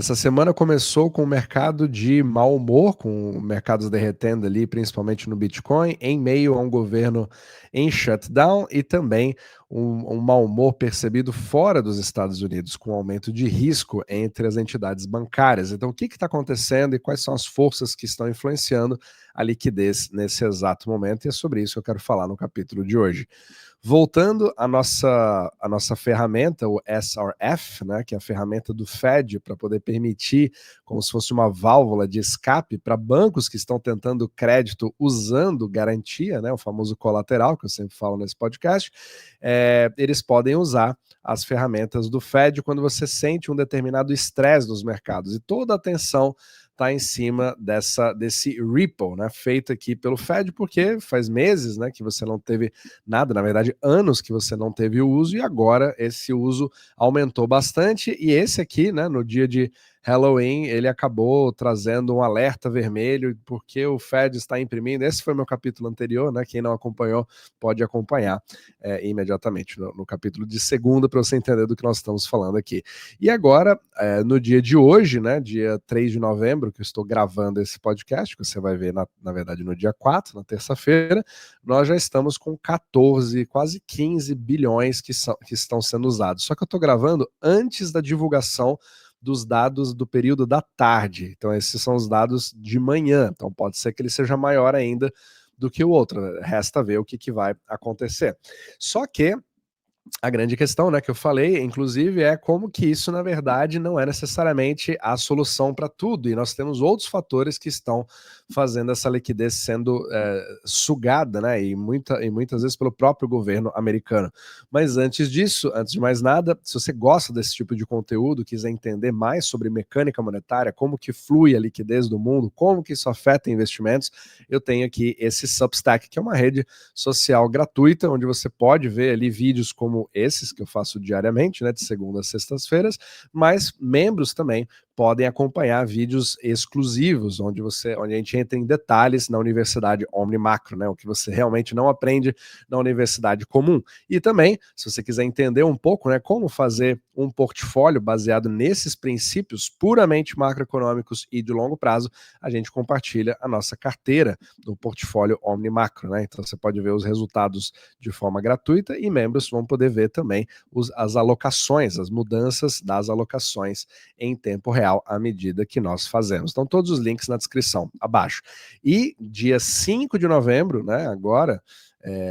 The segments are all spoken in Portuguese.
Essa semana começou com o mercado de mau humor, com mercados derretendo ali, principalmente no Bitcoin, em meio a um governo em shutdown e também um mau humor percebido fora dos Estados Unidos, com aumento de risco entre as entidades bancárias. Então, o que está acontecendo e quais são as forças que estão influenciando a liquidez nesse exato momento? E é sobre isso que eu quero falar no capítulo de hoje. Voltando à nossa ferramenta, o SRF, né, que é a ferramenta do Fed para poder permitir, como se fosse uma válvula de escape para bancos que estão tentando crédito usando garantia, né, o famoso colateral, que eu sempre falo nesse podcast, eles podem usar as ferramentas do Fed quando você sente um determinado estresse nos mercados. E toda a atenção está em cima desse Ripple, né, feito aqui pelo Fed, porque faz meses, né, que você não teve nada, na verdade, anos que você não teve o uso, e agora esse uso aumentou bastante. E esse aqui, né, no dia de Halloween, ele acabou trazendo um alerta vermelho, porque o Fed está imprimindo. Esse foi meu capítulo anterior, né? Quem não acompanhou pode acompanhar imediatamente no capítulo de segunda, para você entender do que nós estamos falando aqui. E agora, no dia de hoje, né, dia 3 de novembro, que eu estou gravando esse podcast, que você vai ver, na verdade, no dia 4, na terça-feira, nós já estamos com 14, quase 15 bilhões que estão sendo usados. Só que eu estou gravando antes da divulgação dos dados do período da tarde. Então, esses são os dados de manhã. Então, pode ser que ele seja maior ainda do que o outro. Resta ver o que vai acontecer. Só que a grande questão, né, que eu falei, inclusive, é como que isso, na verdade, não é necessariamente a solução para tudo, e nós temos outros fatores que estão fazendo essa liquidez sendo sugada, né, e muitas vezes pelo próprio governo americano. Mas antes disso, antes de mais nada, se você gosta desse tipo de conteúdo, quiser entender mais sobre mecânica monetária, como que flui a liquidez do mundo, como que isso afeta investimentos, eu tenho aqui esse Substack, que é uma rede social gratuita, onde você pode ver ali vídeos como esses que eu faço diariamente, né, de segunda a sextas-feiras, mas membros também podem acompanhar vídeos exclusivos, onde a gente entra em detalhes na Universidade Omni Macro, né, o que você realmente não aprende na universidade comum. E também, se você quiser entender um pouco, né, como fazer um portfólio baseado nesses princípios puramente macroeconômicos e de longo prazo, a gente compartilha a nossa carteira do portfólio Omni Macro, né? Então você pode ver os resultados de forma gratuita e membros vão poder ver também as alocações, as mudanças das alocações em tempo real à medida que nós fazemos. Então todos os links na descrição abaixo. E dia 5 de novembro, né, agora,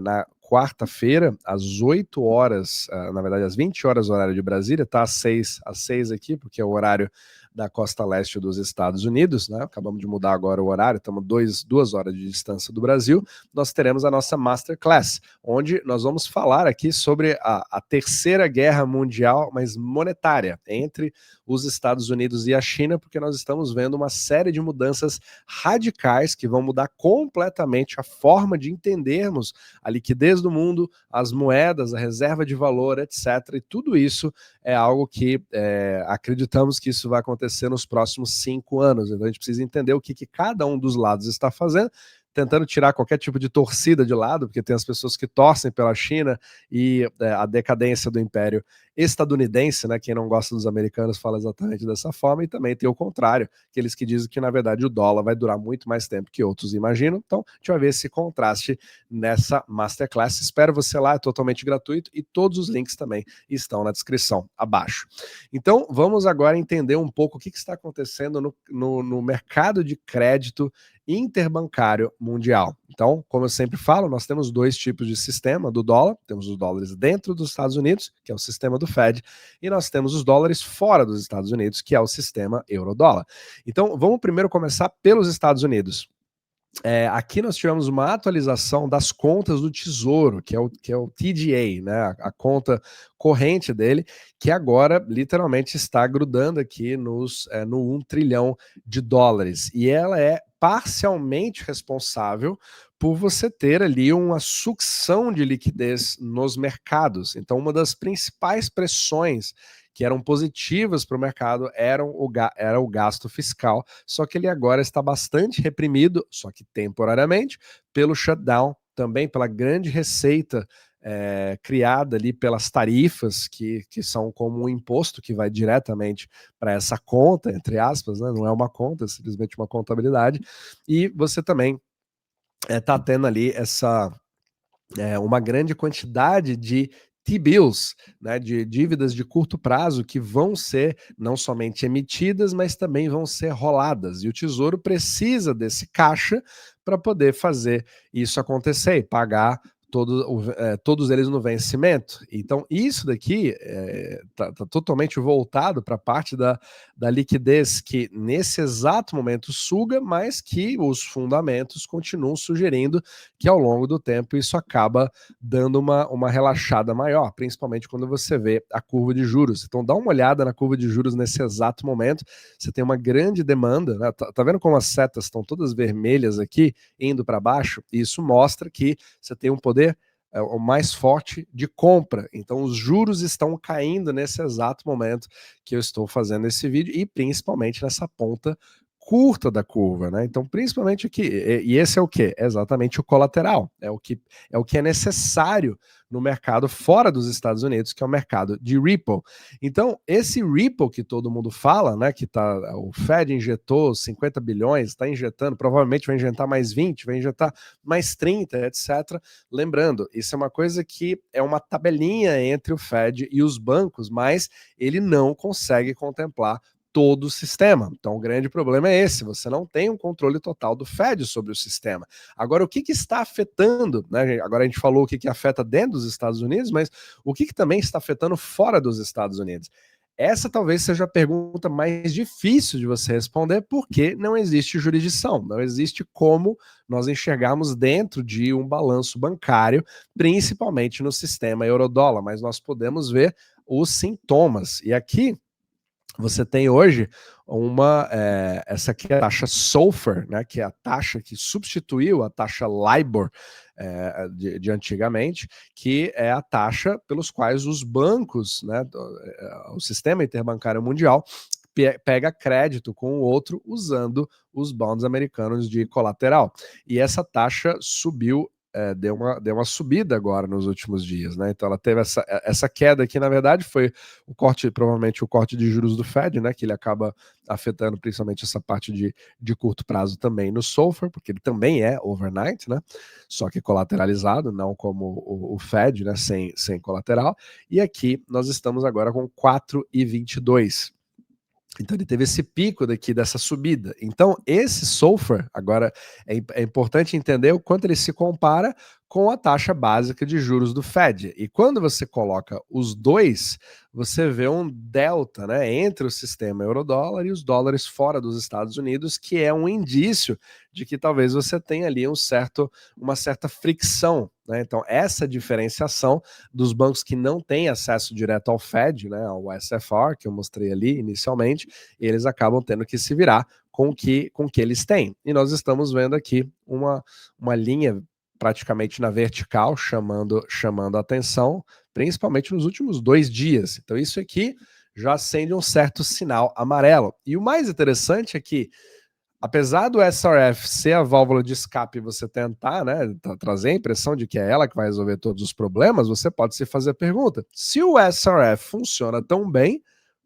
na quarta-feira, às 8 horas, na verdade às 20 horas horário de Brasília, tá às 6 aqui, porque é o horário da costa leste dos Estados Unidos, né? Acabamos de mudar agora o horário, estamos 2 horas de distância do Brasil. Nós teremos a nossa Masterclass, onde nós vamos falar aqui sobre a terceira guerra mundial, mas monetária, entre os Estados Unidos e a China, porque nós estamos vendo uma série de mudanças radicais que vão mudar completamente a forma de entendermos a liquidez do mundo, as moedas, a reserva de valor, etc. E tudo isso é algo que acreditamos que isso vai acontecer nos próximos 5 anos. Então a gente precisa entender o que cada um dos lados está fazendo, tentando tirar qualquer tipo de torcida de lado, porque tem as pessoas que torcem pela China e a decadência do império estadunidense, né? Quem não gosta dos americanos fala exatamente dessa forma, e também tem o contrário, aqueles que dizem que, na verdade, o dólar vai durar muito mais tempo que outros imaginam. Então, a gente vai ver esse contraste nessa Masterclass. Espero você lá, é totalmente gratuito, e todos os links também estão na descrição abaixo. Então, vamos agora entender um pouco o que está acontecendo no mercado de crédito interbancário mundial. Então, como eu sempre falo, nós temos dois tipos de sistema do dólar. Temos os dólares dentro dos Estados Unidos, que é o sistema do Fed, e nós temos os dólares fora dos Estados Unidos, que é o sistema euro-dólar. Então, vamos primeiro começar pelos Estados Unidos. Aqui nós tivemos uma atualização das contas do Tesouro, que é o TDA, né, a conta corrente dele, que agora literalmente está grudando aqui no 1 trilhão de dólares. E ela é parcialmente responsável por você ter ali uma sucção de liquidez nos mercados. Então, uma das principais pressões que eram positivas para o mercado era o gasto fiscal, só que ele agora está bastante reprimido, só que temporariamente, pelo shutdown, também pela grande receita criada ali pelas tarifas, que são como um imposto que vai diretamente para essa conta, entre aspas, né? Não é uma conta, é simplesmente uma contabilidade, e você também está tendo ali uma grande quantidade de T-bills, né, de dívidas de curto prazo que vão ser não somente emitidas, mas também vão ser roladas. E o Tesouro precisa desse caixa para poder fazer isso acontecer e pagar todos eles no vencimento. Então, isso daqui tá totalmente voltado para a parte da liquidez que, nesse exato momento, suga, mas que os fundamentos continuam sugerindo que, ao longo do tempo, isso acaba dando uma relaxada maior, principalmente quando você vê a curva de juros. Então, dá uma olhada na curva de juros nesse exato momento. Você tem uma grande demanda, né? Tá vendo como as setas estão todas vermelhas aqui, indo para baixo? Isso mostra que você tem um poder o mais forte de compra. Então, os juros estão caindo nesse exato momento que eu estou fazendo esse vídeo, e principalmente nessa ponta curta da curva, né? Então, principalmente aqui, e esse é o que? É exatamente o colateral, é o que é necessário no mercado fora dos Estados Unidos, que é o mercado de Ripple. Então, esse Ripple que todo mundo fala, né, que o Fed injetou 50 bilhões, está injetando, provavelmente vai injetar mais 20, vai injetar mais 30, etc. Lembrando, isso é uma coisa que é uma tabelinha entre o Fed e os bancos, mas ele não consegue contemplar todo o sistema. Então, o grande problema é esse: você não tem um controle total do Fed sobre o sistema. Agora, o que está afetando, né? Agora a gente falou o que afeta dentro dos Estados Unidos, mas o que também está afetando fora dos Estados Unidos? Essa talvez seja a pergunta mais difícil de você responder, porque não existe jurisdição, não existe como nós enxergarmos dentro de um balanço bancário, principalmente no sistema eurodólar, mas nós podemos ver os sintomas. E aqui você tem hoje essa aqui é a taxa SOFR, né, que é a taxa que substituiu a taxa LIBOR de antigamente, que é a taxa pelos quais os bancos, né, o sistema interbancário mundial, pega crédito com o outro usando os bonds americanos de colateral. E essa taxa subiu, deu uma subida agora nos últimos dias, né? Então ela teve essa queda aqui, na verdade, foi provavelmente o corte de juros do Fed, né? Que ele acaba afetando principalmente essa parte de curto prazo também no SOFR, porque ele também é overnight, né? Só que colateralizado, não como o Fed, né? Sem colateral. E aqui nós estamos agora com 4,22. Então ele teve esse pico daqui dessa subida. Então esse SOFR, agora é importante entender o quanto ele se compara com a taxa básica de juros do Fed. E quando você coloca os dois, você vê um delta, né, entre o sistema eurodólar e os dólares fora dos Estados Unidos, que é um indício de que talvez você tenha ali uma certa fricção, né? Então essa diferenciação dos bancos que não têm acesso direto ao Fed, né, ao SFR, que eu mostrei ali inicialmente, eles acabam tendo que se virar com o que eles têm. E nós estamos vendo aqui uma linha praticamente na vertical, chamando a atenção, principalmente nos últimos 2 dias. Então isso aqui já acende um certo sinal amarelo. E o mais interessante é que, apesar do SRF ser a válvula de escape e você tentar, né, trazer a impressão de que é ela que vai resolver todos os problemas, você pode se fazer a pergunta: se o SRF funciona tão bem,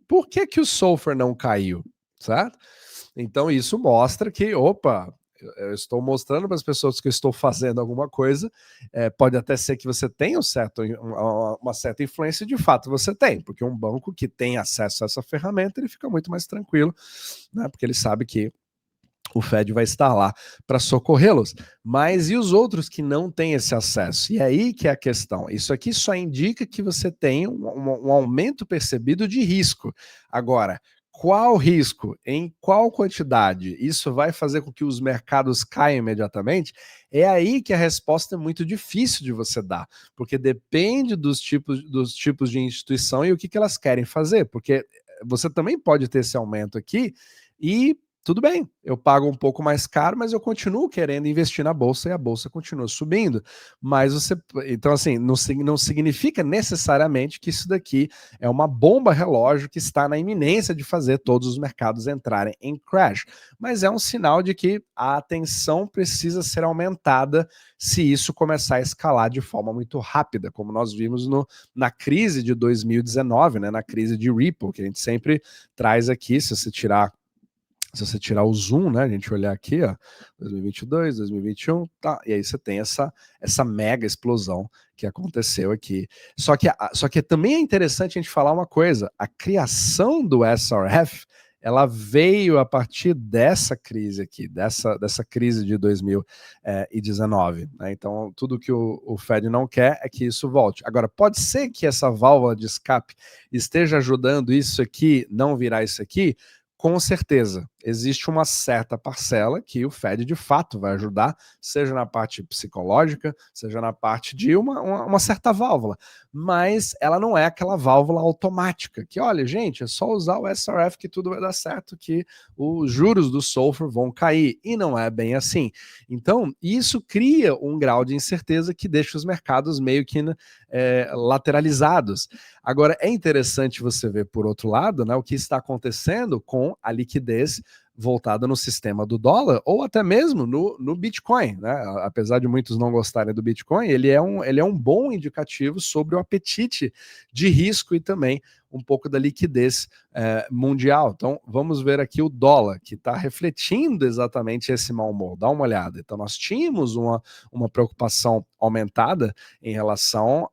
por que o SOFR não caiu, certo? Então isso mostra que, opa, eu estou mostrando para as pessoas que eu estou fazendo alguma coisa, pode até ser que você tenha uma certa influência, de fato você tem, porque um banco que tem acesso a essa ferramenta, ele fica muito mais tranquilo, né, porque ele sabe que o Fed vai estar lá para socorrê-los. Mas e os outros que não têm esse acesso? E aí que é a questão. Isso aqui só indica que você tem um aumento percebido de risco. Agora, qual risco? Em qual quantidade? Isso vai fazer com que os mercados caiam imediatamente? É aí que a resposta é muito difícil de você dar, porque depende dos tipos de instituição e o que elas querem fazer, porque você também pode ter esse aumento aqui e tudo bem, eu pago um pouco mais caro, mas eu continuo querendo investir na bolsa e a bolsa continua subindo. Mas você, então assim, não significa necessariamente que isso daqui é uma bomba relógio que está na iminência de fazer todos os mercados entrarem em crash. Mas é um sinal de que a atenção precisa ser aumentada se isso começar a escalar de forma muito rápida, como nós vimos na crise de 2019, né, na crise de Ripple, que a gente sempre traz aqui, se você tirar o zoom, né, a gente olhar aqui, ó, 2022, 2021, tá, e aí você tem essa mega explosão que aconteceu aqui. Só que também é interessante a gente falar uma coisa, a criação do SRF, ela veio a partir dessa crise aqui, dessa crise de 2019, né? Então, tudo que o Fed não quer é que isso volte. Agora, pode ser que essa válvula de escape esteja ajudando isso aqui não virar isso aqui? Com certeza, existe uma certa parcela que o Fed de fato vai ajudar, seja na parte psicológica, seja na parte de uma certa válvula, mas ela não é aquela válvula automática, que olha, gente, é só usar o SRF que tudo vai dar certo, que os juros do SOFR vão cair, e não é bem assim. Então, isso cria um grau de incerteza que deixa os mercados meio que lateralizados. Agora, é interessante você ver, por outro lado, né, o que está acontecendo com a liquidez voltada no sistema do dólar, ou até mesmo no Bitcoin, né? Apesar de muitos não gostarem do Bitcoin, ele é um bom indicativo sobre o apetite de risco e também um pouco da liquidez mundial. Então, vamos ver aqui o dólar, que está refletindo exatamente esse mau humor. Dá uma olhada. Então, nós tínhamos uma preocupação aumentada em relação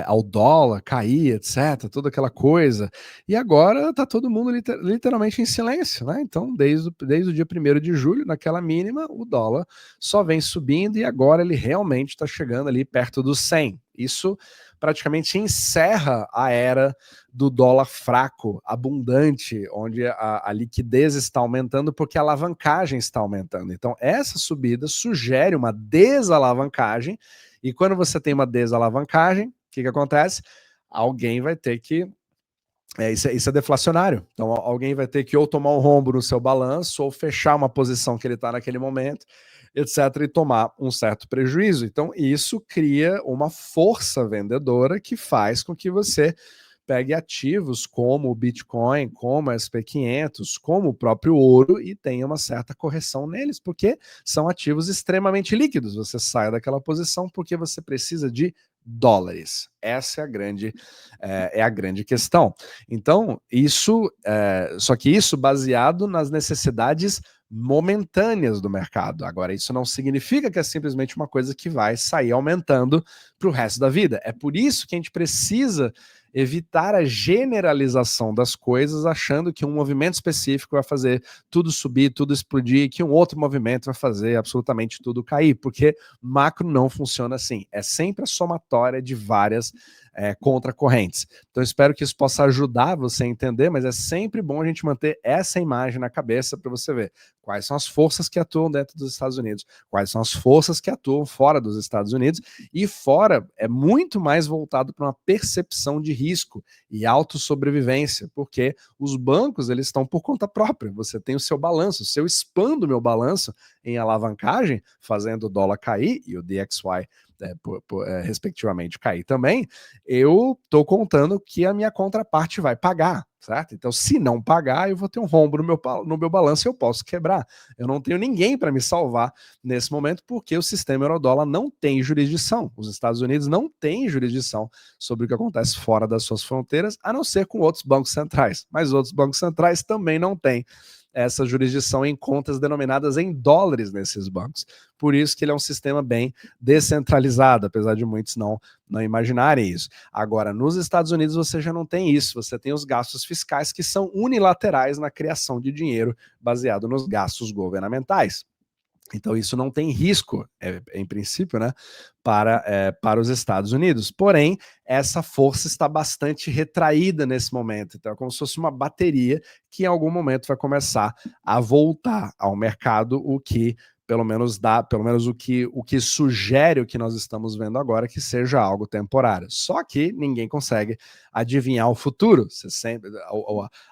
ao dólar cair, etc., toda aquela coisa. E agora está todo mundo literalmente em silêncio, né? Então, desde o dia 1º de julho, naquela mínima, o dólar só vem subindo e agora ele realmente está chegando ali perto dos 100. Isso praticamente encerra a era do dólar fraco, abundante, onde a liquidez está aumentando porque a alavancagem está aumentando. Então, essa subida sugere uma desalavancagem, e quando você tem uma desalavancagem, o que acontece? Alguém vai ter que. Isso é deflacionário. Então, alguém vai ter que ou tomar um rombo no seu balanço, ou fechar uma posição que ele está naquele momento, etc., e tomar um certo prejuízo. Então, isso cria uma força vendedora que faz com que você pegue ativos como o Bitcoin, como o SP500, como o próprio ouro e tenha uma certa correção neles, porque são ativos extremamente líquidos. Você sai daquela posição porque você precisa de dólares. Essa é a grande questão. Então, só que isso baseado nas necessidades momentâneas do mercado. Agora, isso não significa que é simplesmente uma coisa que vai sair aumentando para o resto da vida. É por isso que a gente precisa evitar a generalização das coisas, achando que um movimento específico vai fazer tudo subir, tudo explodir, que um outro movimento vai fazer absolutamente tudo cair, porque macro não funciona assim. É sempre a somatória de várias contracorrentes. Então, espero que isso possa ajudar você a entender, mas é sempre bom a gente manter essa imagem na cabeça para você ver quais são as forças que atuam dentro dos Estados Unidos, quais são as forças que atuam fora dos Estados Unidos, e fora é muito mais voltado para uma percepção de risco e autossobrevivência, porque os bancos eles estão por conta própria. Você tem o seu balanço. Se eu expando o meu balanço em alavancagem, fazendo o dólar cair e o DXY respectivamente cair também, eu estou contando que a minha contraparte vai pagar, certo? Então, se não pagar, eu vou ter um rombo no meu balanço e eu posso quebrar. Eu não tenho ninguém para me salvar nesse momento, porque o sistema eurodólar não tem jurisdição. Os Estados Unidos não têm jurisdição sobre o que acontece fora das suas fronteiras, a não ser com outros bancos centrais. Mas outros bancos centrais também não têm essa jurisdição em contas denominadas em dólares nesses bancos. Por isso que ele é um sistema bem descentralizado, apesar de muitos não imaginarem isso. Agora, nos Estados Unidos você já não tem isso, você tem os gastos fiscais que são unilaterais na criação de dinheiro baseado nos gastos governamentais. Então, isso não tem risco, em princípio, né, para os Estados Unidos. Porém, essa força está bastante retraída nesse momento. Então, é como se fosse uma bateria que em algum momento vai começar a voltar ao mercado, o que pelo menos o que sugere o que nós estamos vendo agora, que seja algo temporário. Só que ninguém consegue adivinhar o futuro. Você sempre,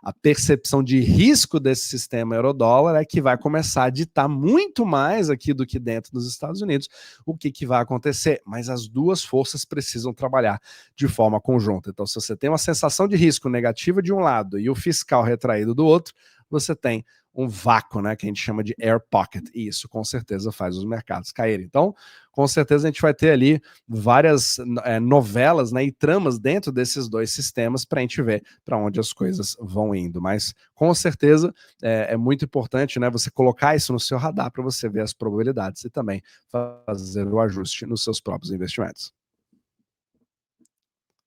a percepção de risco desse sistema euro-dólar é que vai começar a ditar muito mais aqui do que dentro dos Estados Unidos o que vai acontecer. Mas as duas forças precisam trabalhar de forma conjunta. Então, se você tem uma sensação de risco negativa de um lado e o fiscal retraído do outro, você tem um vácuo, né, que a gente chama de air pocket, e isso com certeza faz os mercados caírem. Então, com certeza a gente vai ter ali várias novelas, né, e tramas dentro desses dois sistemas para a gente ver para onde as coisas vão indo. Mas, com certeza, é muito importante, né, você colocar isso no seu radar para você ver as probabilidades e também fazer o ajuste nos seus próprios investimentos.